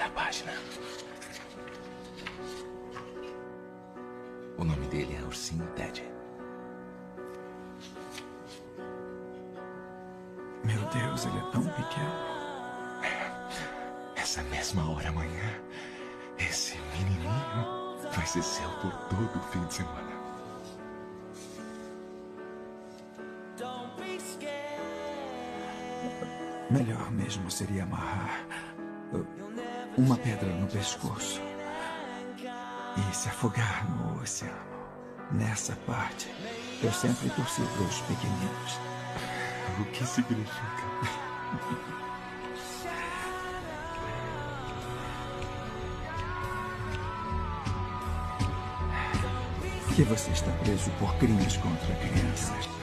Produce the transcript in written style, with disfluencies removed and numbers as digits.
a página. O nome dele é Ursinho Ted. Meu Deus, ele é tão pequeno. Essa mesma hora amanhã, esse menininho vai ser seu por todo o fim de semana. Melhor mesmo seria amarrar uma pedra no pescoço e se afogar no oceano. Nessa parte, eu sempre torci para os pequeninos. O que significa? Que você está preso por crimes contra crianças.